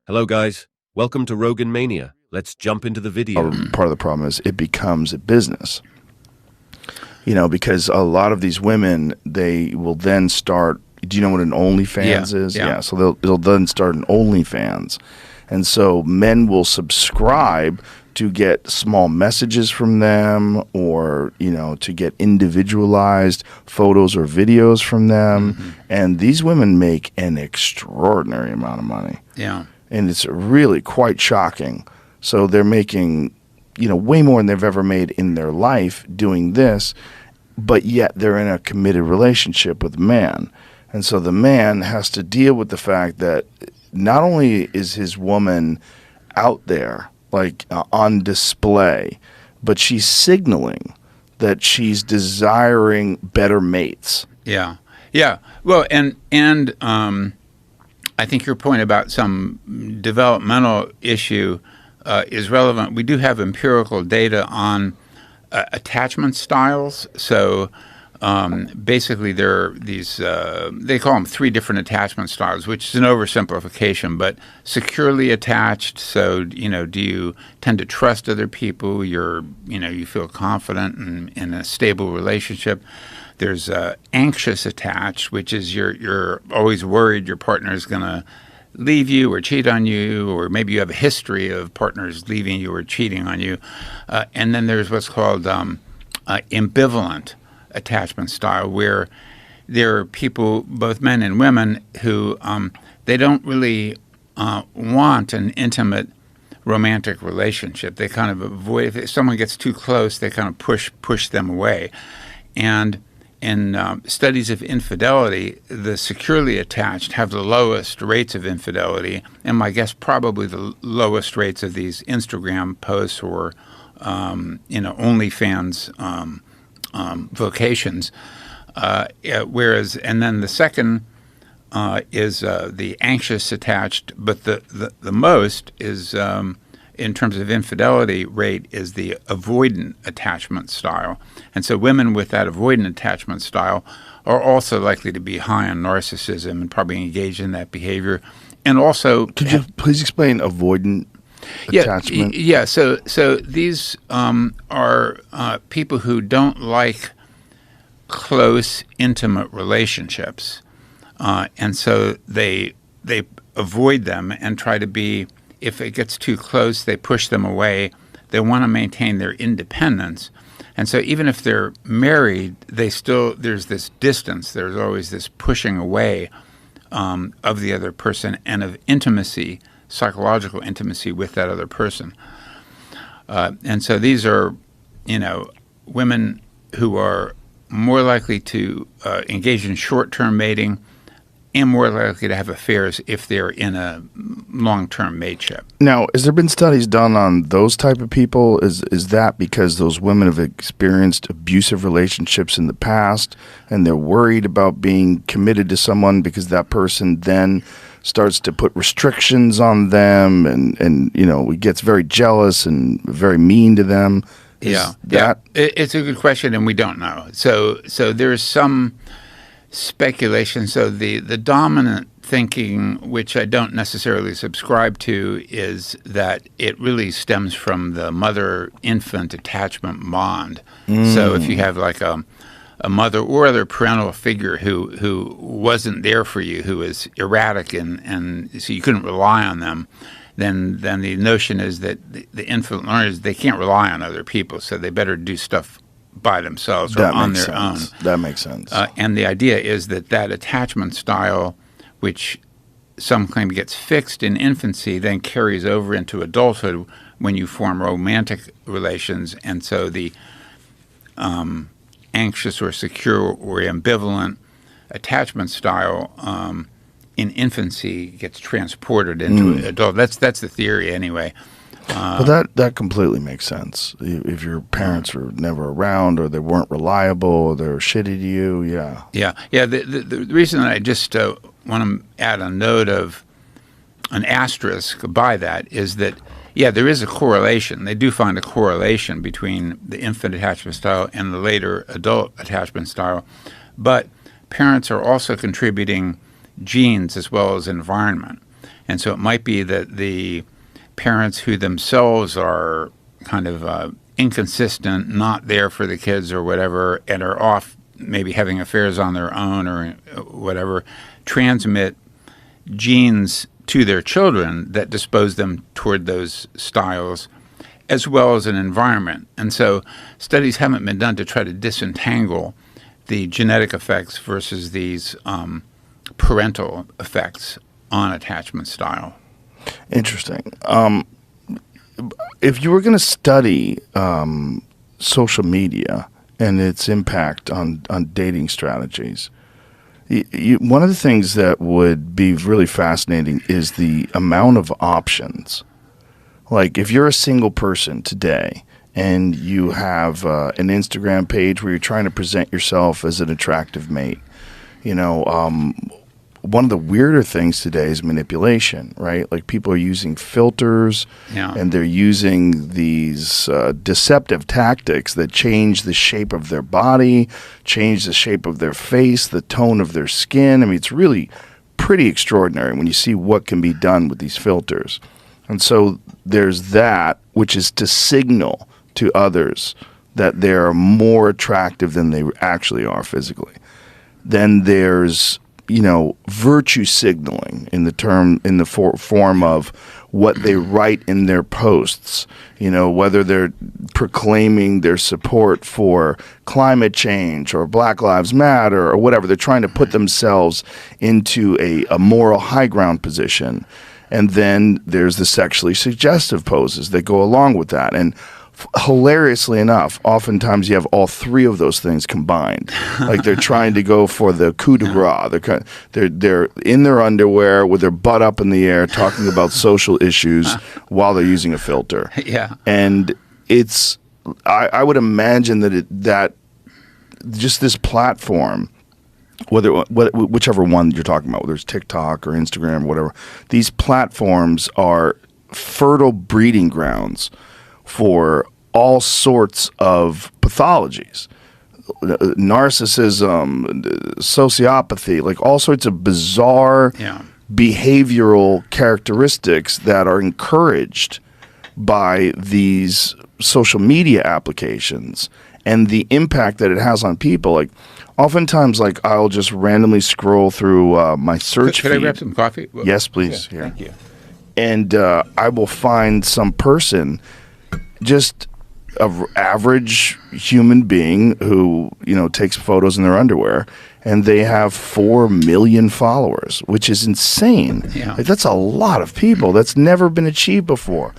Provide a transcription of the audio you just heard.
Hello guys, welcome to Rogan Mania. Let's jump into the video. Part of the problem is it becomes a business. You know, because a lot of these women, they will then start, do you know what an OnlyFans is? Yeah. So they'll then start an OnlyFans. And so men will subscribe to get small messages from them, or, you know, to get individualized photos or videos from them. Mm-hmm. And these women make an extraordinary amount of money. Yeah. And it's really quite shocking. So they're making, you know, way more than they've ever made in their life doing this, but yet they're in a committed relationship with a man. And so the man has to deal with the fact that not only is his woman out there, like on display, but she's signaling that she's desiring better mates. Yeah. Yeah. Well, and I think your point about some developmental issue is relevant. We do have empirical data on attachment styles. So basically, there are these, they call them 3 different attachment styles, which is an oversimplification, but securely attached. So, you know, do you tend to trust other people? You feel confident in a stable relationship. There's anxious attached, which is you're always worried your partner is going to leave you or cheat on you, or maybe you have a history of partners leaving you or cheating on you. And then there's what's called ambivalent attachment style, where there are people, both men and women, who they don't really want an intimate romantic relationship. They kind of avoid, if someone gets too close, they kind of push them away. And in studies of infidelity, the securely attached have the lowest rates of infidelity, and my guess probably the lowest rates of these Instagram posts or OnlyFans vocations. Whereas, and then the second is the anxious attached, but the most is in terms of infidelity rate is the avoidant attachment style. And so women with that avoidant attachment style are also likely to be high on narcissism and probably engage in that behavior. And also, could you please explain avoidant attachment? Yeah. So these are people who don't like close, intimate relationships, and so they avoid them and try to be. If it gets too close, they push them away. They want to maintain their independence. And so even if they're married, there's this distance. There's always this pushing away of the other person and of intimacy, psychological intimacy with that other person. And so these are, women who are more likely to engage in short-term mating and more likely to have affairs if they're in a long-term mateship. Now, has there been studies done on those type of people? Is that because those women have experienced abusive relationships in the past and they're worried about being committed to someone because that person then starts to put restrictions on them and gets very jealous and very mean to them? It's a good question, and we don't know. So there's some speculation. So the dominant thinking, which I don't necessarily subscribe to, is that it really stems from the mother-infant attachment bond. So if you have like a mother or other parental figure who wasn't there for you, who was erratic and so you couldn't rely on them, then the notion is that the infant learners, they can't rely on other people, so they better do stuff by themselves or on their own. That makes sense. And the idea is that attachment style, which some claim gets fixed in infancy, then carries over into adulthood when you form romantic relations. And so the anxious or secure or ambivalent attachment style in infancy gets transported into adult. That's the theory anyway. Well, that completely makes sense. If your parents were never around, or they weren't reliable, or they're shitty to you, yeah. The reason that I just want to add a note of an asterisk by that is that, there is a correlation. They do find a correlation between the infant attachment style and the later adult attachment style, but parents are also contributing genes as well as environment. And so it might be that the parents who themselves are kind of inconsistent, not there for the kids or whatever, and are off maybe having affairs on their own or whatever, transmit genes to their children that dispose them toward those styles, as well as an environment. And so studies haven't been done to try to disentangle the genetic effects versus these parental effects on attachment style. Interesting. If you were going to study social media and its impact on dating strategies, one of the things that would be really fascinating is the amount of options. Like if you're a single person today and you have an Instagram page where you're trying to present yourself as an attractive mate, one of the weirder things today is manipulation, right? Like people are using filters and they're using these deceptive tactics that change the shape of their body, change the shape of their face, the tone of their skin. I mean, it's really pretty extraordinary when you see what can be done with these filters. And so there's that, which is to signal to others that they're more attractive than they actually are physically. Then there's virtue signaling in the form of what they write in their posts, whether they're proclaiming their support for climate change or Black Lives Matter or whatever. They're trying to put themselves into a moral high ground position. And then there's the sexually suggestive poses that go along with that. And hilariously enough, oftentimes you have all three of those things combined. Like they're trying to go for the coup de grace. They're in their underwear with their butt up in the air talking about social issues while they're using a filter. Yeah. And it's I would imagine that just this platform, whichever one you're talking about, whether it's TikTok or Instagram or whatever, these platforms are fertile breeding grounds for all sorts of pathologies, narcissism, sociopathy, like all sorts of bizarre behavioral characteristics that are encouraged by these social media applications and the impact that it has on people. Like oftentimes, like I'll just randomly scroll through my search feed. Could I grab some coffee? Yes, please. Yeah, thank you. And I will find some person, just an average human being who, takes photos in their underwear, and they have 4 million followers, which is insane. Yeah. Like, that's a lot of people. That's never been achieved before.